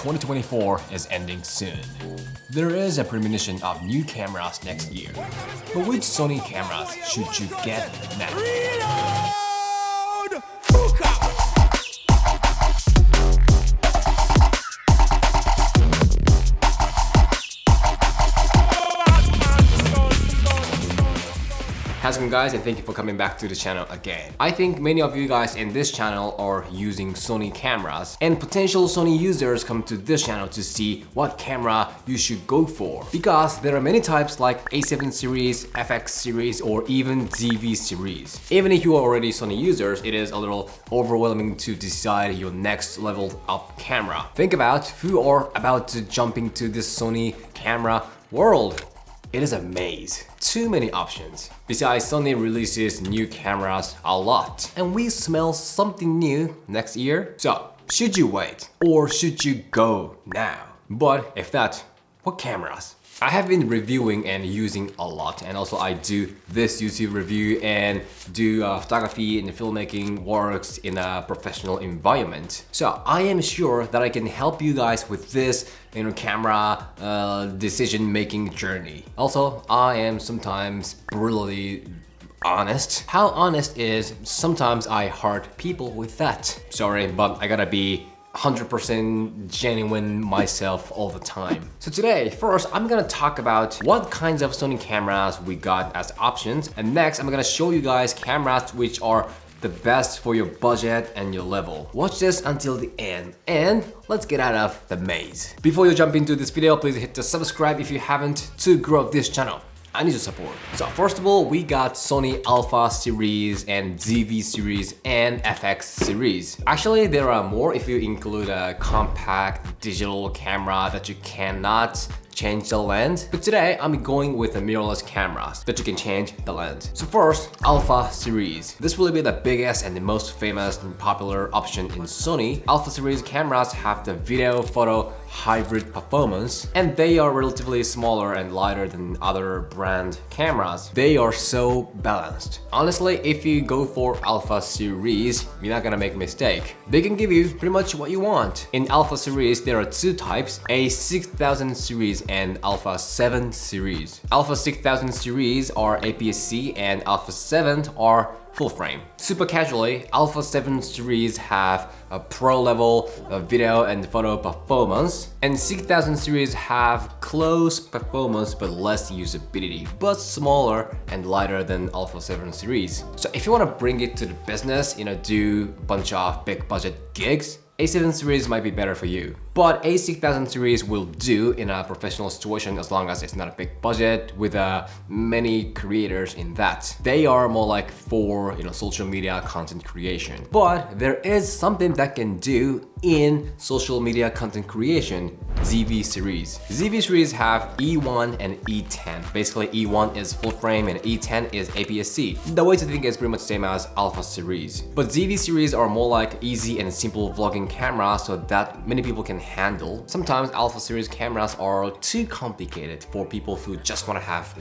2024 is ending soon. There is a premonition of new cameras next year, but which Sony cameras should you get now? How's it going, guys, and thank you for coming back to the channel again. I think many of you guys in this channel are using Sony cameras, and potential Sony users come to this channel to see what camera you should go for, because there are many types like A7 series, FX series, or even ZV series. Even if you are already Sony users, it is a little overwhelming to decide your next level up camera. Think about who are about to jump into this Sony camera world. It is a maze. Too many options. Besides, Sony releases new cameras a lot, and we smell something new next year. So, should you wait or should you go now? But if that, what cameras? I have been reviewing and using a lot, and also I do this YouTube review and do photography and filmmaking works in a professional environment. So I am sure that I can help you guys with this camera decision-making journey. Also, I am sometimes brutally honest. How honest is sometimes I hurt people with that. Sorry, but I gotta be 100% genuine myself all the time. So today, first, I'm gonna talk about what kinds of Sony cameras we got as options, and next, I'm gonna show you guys cameras which are the best for your budget and your level. Watch this until the end, and let's get out of the maze. Before you jump into this video, please hit the subscribe if you haven't to grow this channel. I need your support. So first of all, we got Sony Alpha series and ZV series and FX series. Actually, there are more if you include a compact digital camera that you cannot change the lens. But today, I'm going with the mirrorless cameras that you can change the lens. So first, Alpha series. This will be the biggest and the most famous and popular option in Sony. Alpha series cameras have the video photo hybrid performance, and they are relatively smaller and lighter than other brand cameras. They are so balanced. Honestly, if you go for Alpha series, you're not gonna make a mistake. They can give you pretty much what you want. In Alpha series, there are two types, A6000 series and Alpha 7 series. Alpha 6000 series are APS-C and Alpha 7 are full frame. Super casually, Alpha 7 series have a pro level video and photo performance, and 6000 series have close performance but less usability, but smaller and lighter than Alpha 7 series. So if you want to bring it to the business, do a bunch of big budget gigs, A7 series might be better for you. But A6000 series will do in a professional situation as long as it's not a big budget with many creators in that. They are more like for social media content creation. But there is something that can do in social media content creation, ZV series. ZV series have E1 and E10. Basically, E1 is full frame and E10 is APS-C. The way to think is pretty much the same as Alpha series. But ZV series are more like easy and simple vlogging cameras so that many people can handle. Sometimes Alpha series cameras are too complicated for people who just want to have,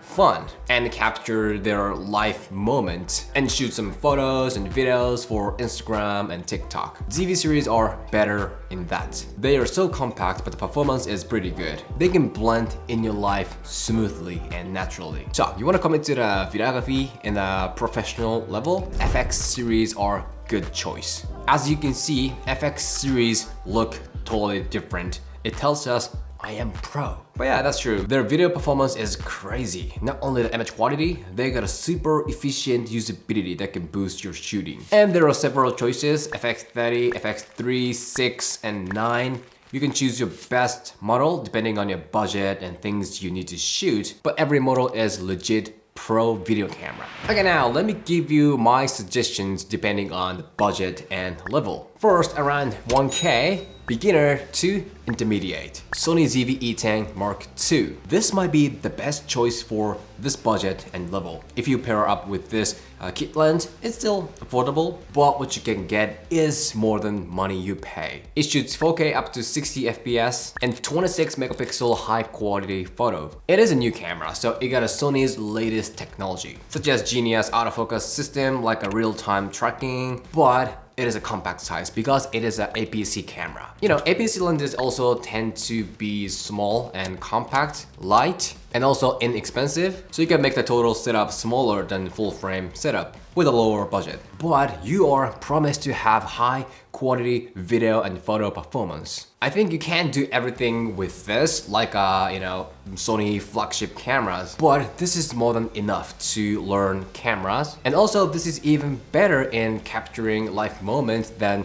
fun and capture their life moment and shoot some photos and videos for Instagram and TikTok. ZV series are better in that. They are so compact, but the performance is pretty good. They can blend in your life smoothly and naturally. So you want to come into the videography in a professional level, FX series are good choice. As you can see, FX series look totally different. It tells us I am pro. But yeah, that's true. Their video performance is crazy. Not only the image quality, they got a super efficient usability that can boost your shooting. And there are several choices, FX30, FX3, 6, and 9. You can choose your best model depending on your budget and things you need to shoot, but every model is legit pro video camera. Okay, now let me give you my suggestions depending on the budget and level. First, around 1K, beginner to intermediate. Sony ZV-E1 Mark II. This might be the best choice for this budget and level. If you pair up with this kit lens, it's still affordable, but what you can get is more than money you pay. It shoots 4K up to 60 FPS and 26 megapixel high quality photo. It is a new camera, so it got a Sony's latest technology, such as Genius autofocus system like a real-time tracking, but it is a compact size because it is an APS-C camera. You know, APS-C lenses also tend to be small and compact, light, and also inexpensive, so you can make the total setup smaller than full frame setup with a lower budget. But you are promised to have high quality video and photo performance. I think you can't do everything with this, like you know, Sony flagship cameras, but this is more than enough to learn cameras. And also this is even better in capturing live moments than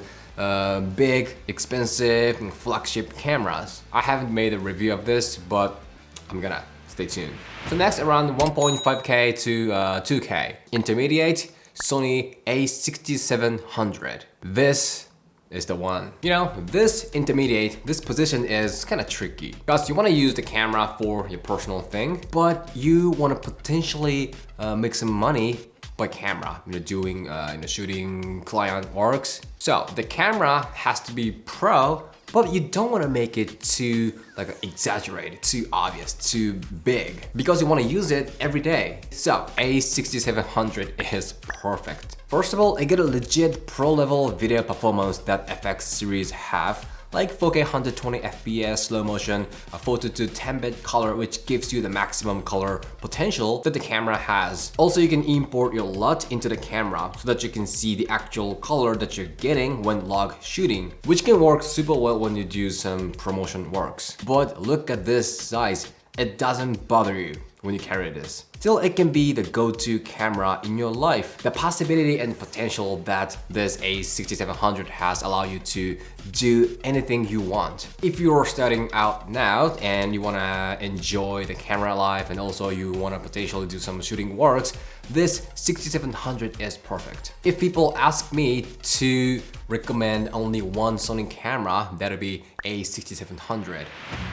big, expensive flagship cameras. I haven't made a review of this, but I'm gonna. Stay tuned. So next, around 1.5K to 2K. Intermediate, Sony A6700. This is the one. You know, this intermediate, this position is kind of tricky because you want to use the camera for your personal thing, but you want to potentially make some money by camera, you know, doing shooting client works. So the camera has to be pro, but you don't want to make it too like exaggerated, too obvious, too big, because you want to use it every day. So A6700 is perfect. First of all, I get a legit pro level video performance that FX series have, like 4K 120 FPS slow motion, a 4:2 10-bit color which gives you the maximum color potential that the camera has. Also, you can import your LUT into the camera so that you can see the actual color that you're getting when log shooting, which can work super well when you do some promotion works. But look at this size, it doesn't bother you when you carry this. Still, it can be the go-to camera in your life. The possibility and potential that this A6700 has allow you to do anything you want. If you're starting out now and you wanna enjoy the camera life and also you wanna potentially do some shooting works, this 6700 is perfect. If people ask me to recommend only one Sony camera, that'll be A6700.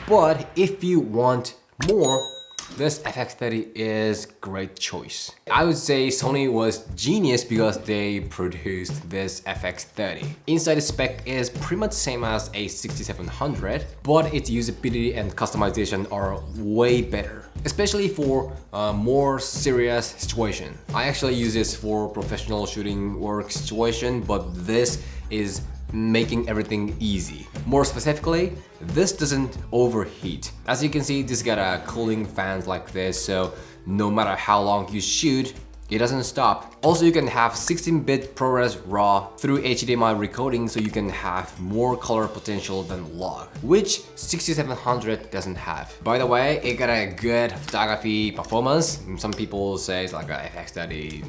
But if you want more, this FX30 is great choice. I would say Sony was genius because they produced this FX30. Inside the spec is pretty much same as A6700, but its usability and customization are way better, especially for more serious situation. I actually use this for professional shooting work situation, but this is making everything easy. More specifically, this doesn't overheat. As you can see, this got a cooling fan like this, so no matter how long you shoot, it doesn't stop. Also, you can have 16-bit ProRes RAW through HDMI recording, so you can have more color potential than log, which 6700 doesn't have. By the way, it got a good photography performance. Some people say it's like a FX30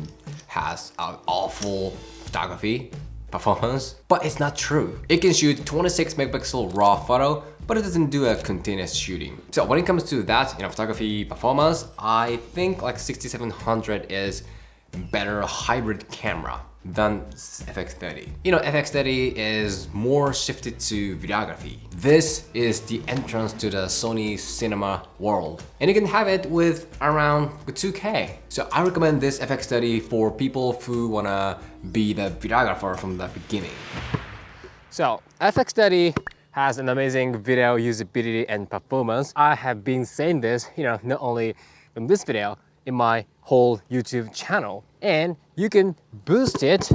has an awful photography performance, but it's not true. It can shoot 26 megapixel raw photo, but it doesn't do a continuous shooting. So when it comes to that, you know, photography performance, I think like 6700 is better hybrid camera than FX30. You know, FX30 is more shifted to videography. This is the entrance to the Sony cinema world, and you can have it with around 2K. So I recommend this FX30 for people who wanna be the videographer from the beginning. So FX30 has an amazing video usability and performance. I have been saying this, you know, not only in this video, in my whole YouTube channel. And you can boost it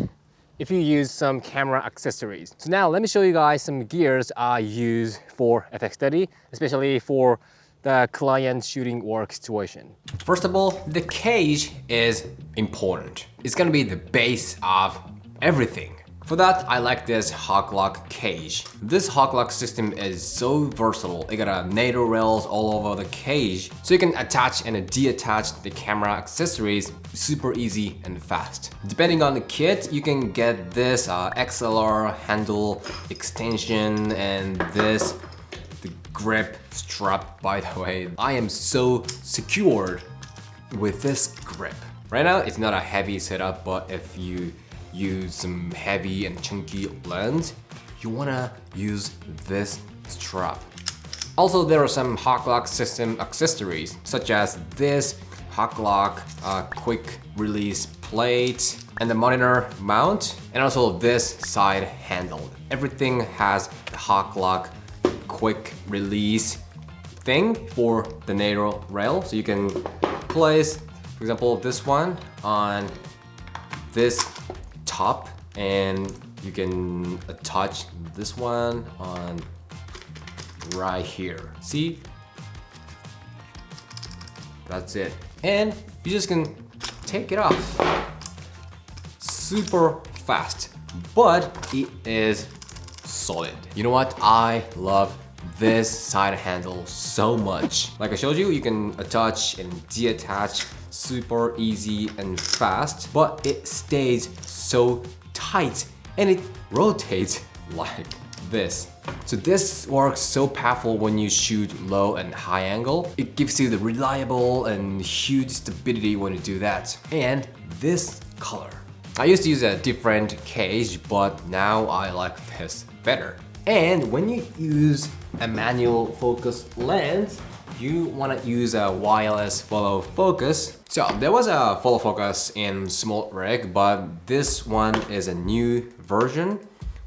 if you use some camera accessories. So now let me show you guys some gears I use for FX30, especially for the client shooting work situation. First of all, the cage is important. It's gonna be the base of everything. For that, I like this HawkLock cage. This HawkLock system is so versatile. It got a NATO rails all over the cage, so you can attach and detach the camera accessories super easy and fast. Depending on the kit, you can get this XLR handle extension and this, the grip strap, by the way. I am so secured with this grip. Right now, it's not a heavy setup, but if you use some heavy and chunky lens, you wanna use this strap. Also, there are some HawkLock system accessories, such as this HawkLock quick release plate and the monitor mount, and also this side handle. Everything has the HawkLock quick release thing for the NATO rail, so you can place, for example, this one on this top, and you can attach this one on right here. See? That's it. And you just can take it off. Super fast, but it is solid. You know what? I love this side handle so much. Like I showed you, you can attach and detach super easy and fast, but it stays so tight and it rotates like this. So this works so powerful when you shoot low and high angle. It gives you the reliable and huge stability when you do that. And this color. I used to use a different case, but now I like this better. And when you use a manual focus lens, you want to use a wireless follow focus. So there was a follow focus in SmallRig, but this one is a new version,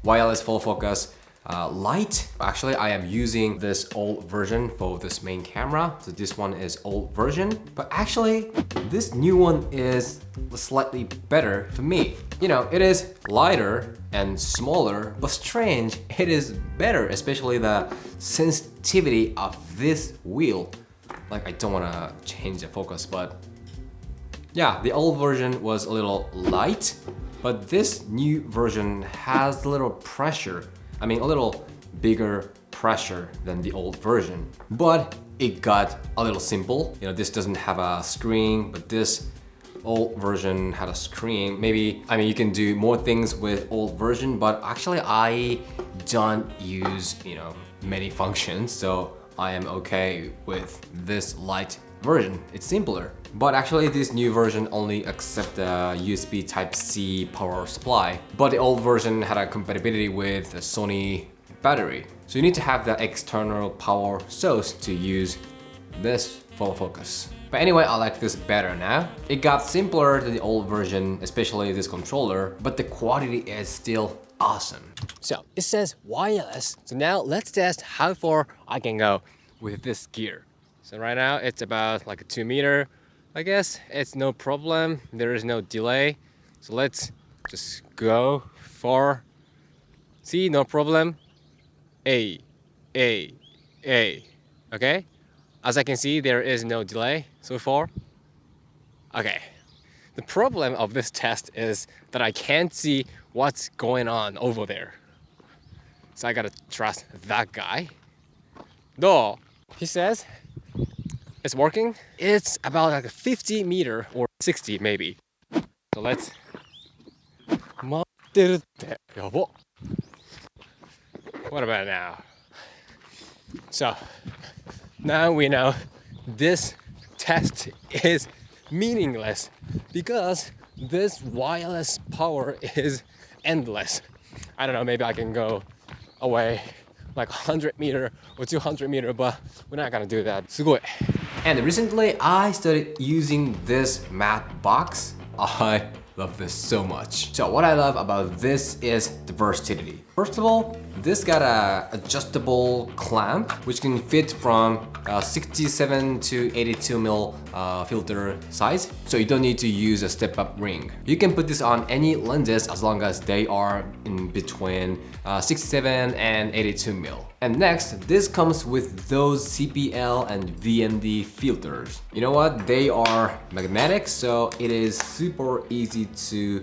wireless follow focus Lite. Actually, I am using this old version for this main camera. So this one is old version, but actually this new one is slightly better for me. You know, it is lighter and smaller, but strange, it is better, especially the sensitivity of this wheel. Like, I don't want to change the focus, but yeah, the old version was a little light, but this new version has a little pressure. I mean, a little bigger pressure than the old version, but it got a little simple. You know, this doesn't have a screen, but this old version had a screen. Maybe, I mean, you can do more things with old version, but actually I don't use, you know, many functions, so I am okay with this light version. It's simpler. But actually this new version only accepts the USB Type-C power supply. But the old version had a compatibility with a Sony battery. So you need to have the external power source to use this follow focus. But anyway, I like this better now. It got simpler than the old version, especially this controller, but the quality is still awesome. So it says wireless. So now let's test how far I can go with this gear. So right now it's about like a 2 meter. I guess it's no problem. There is no delay. So let's just go for, see, no problem. Okay? As I can see, there is no delay so far. Okay. The problem of this test is that I can't see what's going on over there. So I gotta trust that guy. Though, he says, it's working. It's about like a 50 meter or 60 maybe. So let's. What about now? So now we know this test is meaningless because this wireless power is endless. I don't know, maybe I can go away like 100 meter or 200 meter, but we're not gonna do that. すごい. And recently I started using this matte box. I love this so much. So what I love about this is the versatility. First of all, this got a adjustable clamp which can fit from 67 to 82 mil filter size, so you don't need to use a step-up ring. You can put this on any lenses as long as they are in between 67 and 82 mil. And next, this comes with those CPL and VND filters. You know what? They are magnetic, so it is super easy to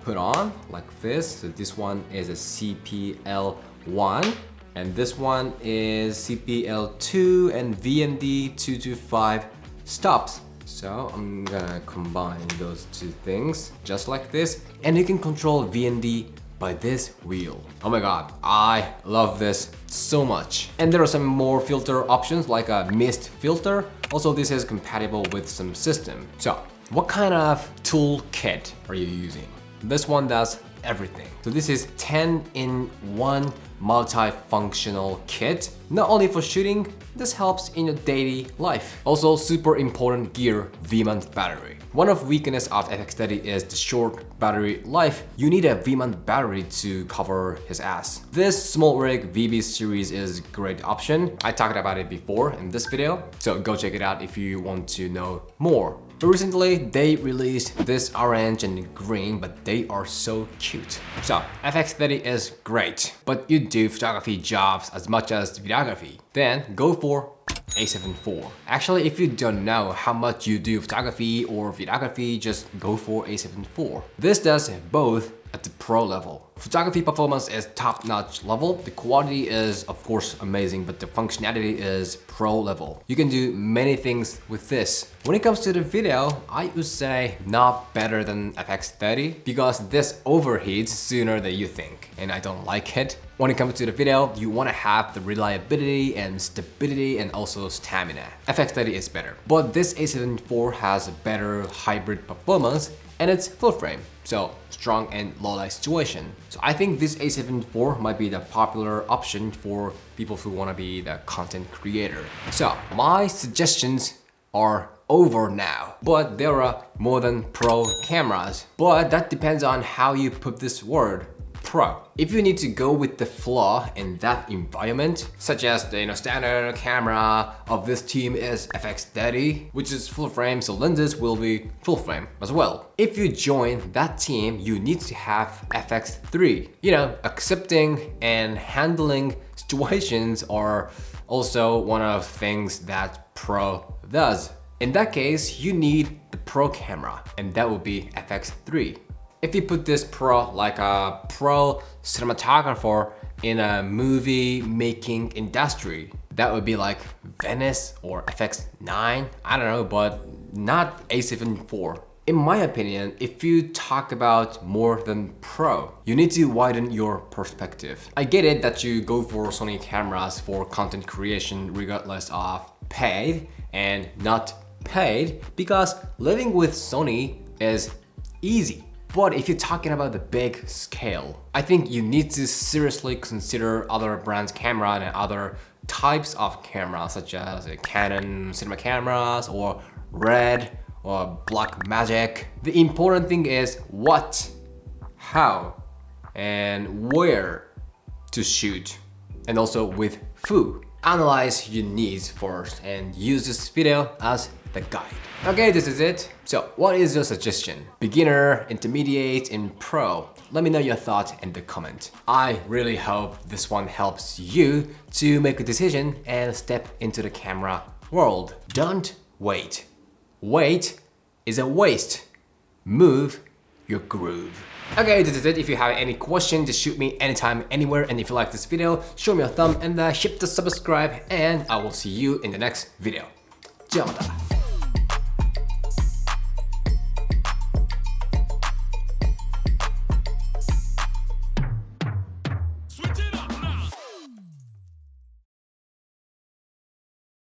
put on like this. So this one is a CPL1 and this one is CPL2 and VND 225 stops. So I'm gonna combine those two things just like this, and you can control VND by this wheel. Oh my god, I love this so much. And there are some more filter options like a mist filter. Also, this is compatible with some system. So what kind of toolkit are you using? This one does everything. So this is 10-in-1 multifunctional kit. Not only for shooting, this helps in your daily life. Also super important gear, V-mount battery. One of weakness of FX30 is the short battery life. You need a V-mount battery to cover his ass. This SmallRig VB series is a great option. I talked about it before in this video, so go check it out if you want to know more. But recently they released this orange and green, but they are so cute. So FX30 is great, but you do photography jobs as much as videography, then go for A7IV. Actually, if you don't know how much you do photography or videography, just go for A7IV. This does both at the pro level. Photography performance is top-notch level. The quality is of course amazing, but the functionality is pro level. You can do many things with this. When it comes to the video, I would say not better than FX30 because this overheats sooner than you think, and I don't like it. When it comes to the video, you want to have the reliability and stability and also stamina. FX30 is better, but this A7IV has a better hybrid performance and it's full frame, so strong and low light situation. So I think this A7IV might be the popular option for people who want to be the content creator. So my suggestions are over now, but there are more than pro cameras, but that depends on how you put this word pro. If you need to go with the flow in that environment, such as the standard camera of this team is FX30, which is full frame, so lenses will be full frame as well. If you join that team, you need to have FX3. Accepting and handling situations are also one of the things that pro does. In that case, you need the pro camera, and that would be FX3. If you put this pro like a pro cinematographer in a movie making industry, that would be like Venice or FX9, I don't know, but not A7IV. In my opinion, if you talk about more than pro, you need to widen your perspective. I get it that you go for Sony cameras for content creation regardless of paid and not paid, because living with Sony is easy. But if you're talking about the big scale, I think you need to seriously consider other brands' camera and other types of cameras, such as Canon cinema cameras or Red or Blackmagic. The important thing is what, how, and where to shoot, and also with who. Analyze your needs first and use this video as the guide. Okay, this is it. So what is your suggestion? Beginner, intermediate, and pro? Let me know your thoughts in the comment. I really hope this one helps you to make a decision and step into the camera world. Don't wait. Wait is a waste. Move your groove. Okay, this is it. If you have any questions, just shoot me anytime, anywhere. And if you like this video, show me a thumb and hit the subscribe. And I will see you in the next video. 这样的。